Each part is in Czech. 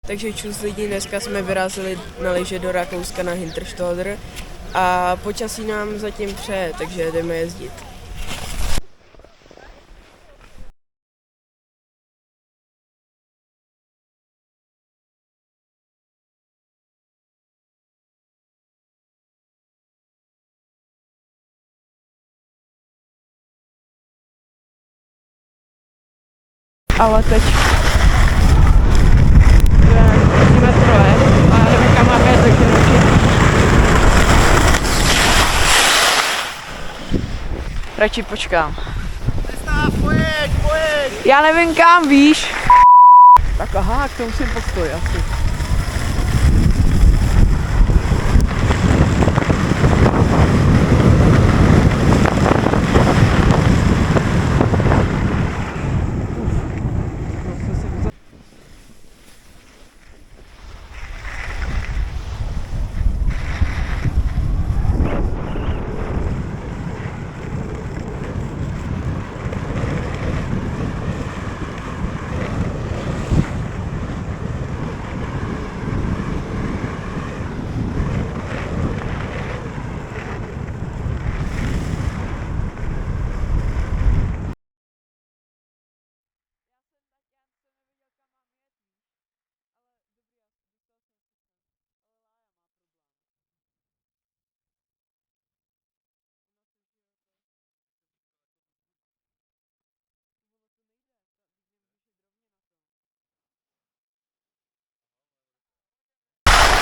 Takže čus lidi, dneska jsme vyrazili na lyže do Rakouska na Hinterstoder a počasí nám zatím přeje, takže jdeme jezdit. Ale teď musíme troje a nevím kam máme, takže radši počkám. Pojď! Já nevím kam, víš? Tak aha, k tomu si postoj asi.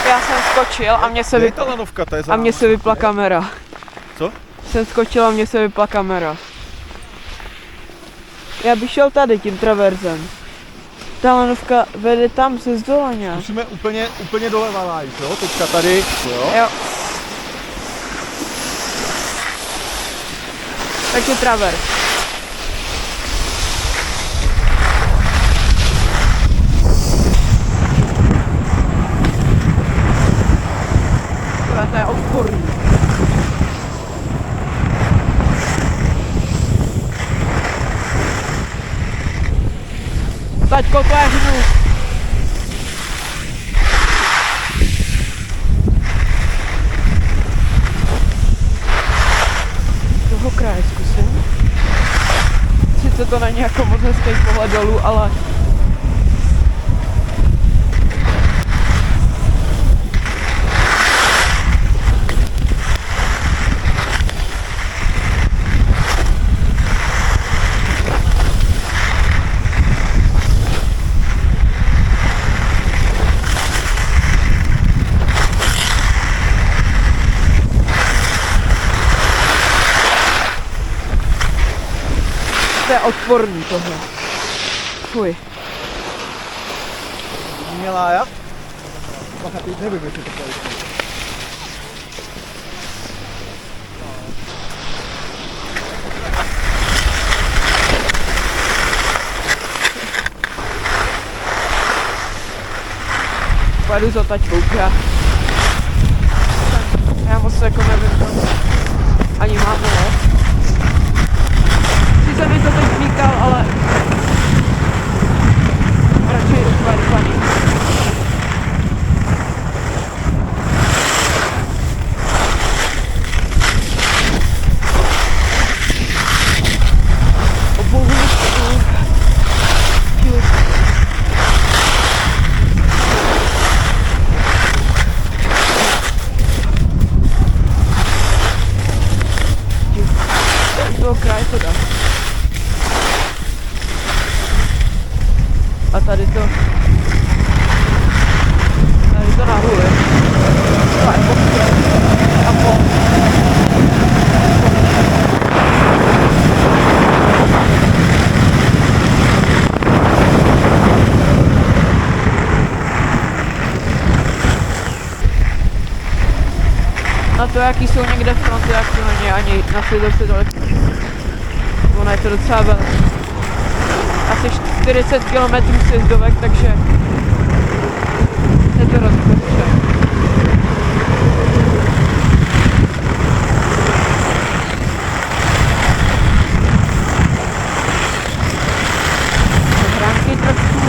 Já jsem skočil a mně se vypla kamera. Co? Jsem skočil a mně se vypla kamera. Já bych šel tady tím traverzem. Ta lanovka vede tam se zdola nějak. Musíme úplně doleva lájít, jo? Teďka tady, jo? Takže travers. To je odporný. Taťko, to je hnus. Toho kraje zkusím. Sice to není jako moc hezký pohled dolů, ale to je odporný tohle. Fuj. Měla já? Bacha, teď nevím, jestli to pojde. Pojedu za taťkou, já moc jako nevím, ani mám ne. Sice mi to teď vznikal, ale radši jdu rychlý. Kraj to dá. A tady to nahoře. To je pokryt. A po. Na to, jaký jsou někde fronty, jak to není ani na svědovce daleko. Ono je to docela velké. Asi 40 km sjezdovek, takže je to rozpočet. Hránky trošku.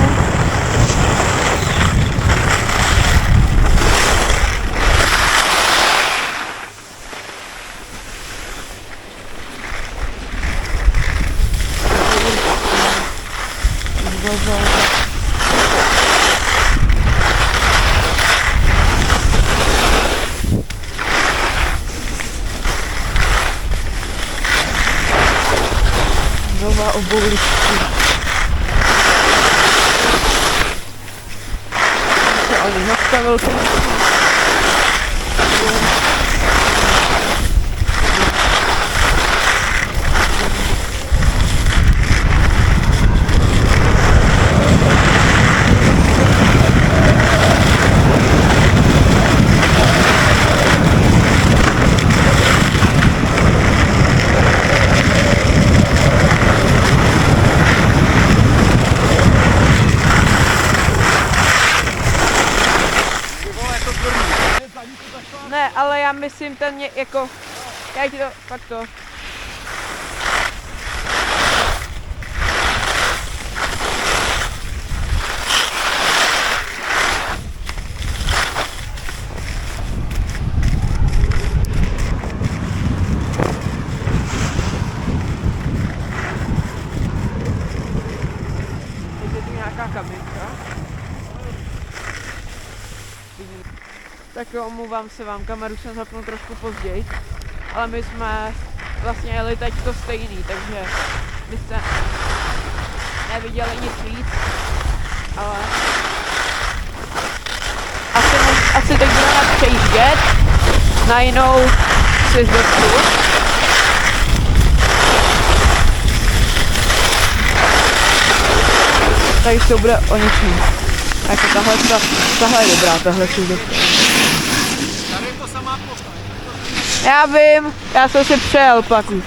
Nová obouličky. Se ani nastavil ten. Ne, ale já myslím ten mě jako, já ti to, fakt to. Je tu nějaká kabinka? Tak jo, omlouvám se vám, kameru jsem zapnul trošku později, ale my jsme vlastně jeli teď to stejný, takže my jste neviděli nic víc, ale asi teď budeme přejíždět na jinou sjezdovku. Takže to bude o něčem. Jako tahle je dobrá, tahle sjezdovka. Já vím, já jsem si přejel pak už.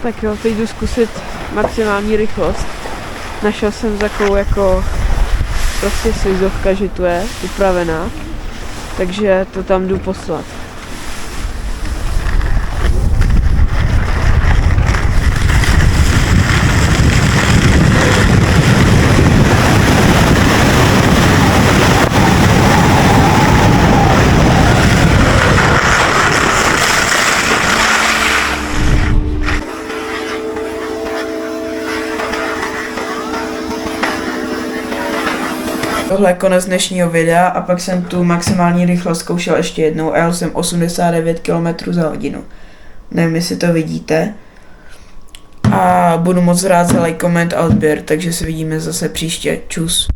Tak jo, teď jdu zkusit maximální rychlost. Našel jsem takovou jako prostě sjezdovka, že tu je upravená, takže to tam jdu poslat. Tohle je konec dnešního videa a pak jsem tu maximální rychlost zkoušel ještě jednou a jel jsem 89 km za hodinu. Nevím, jestli to vidíte. a budu moc rád za like, koment a odběr, takže se vidíme zase příště. Čus.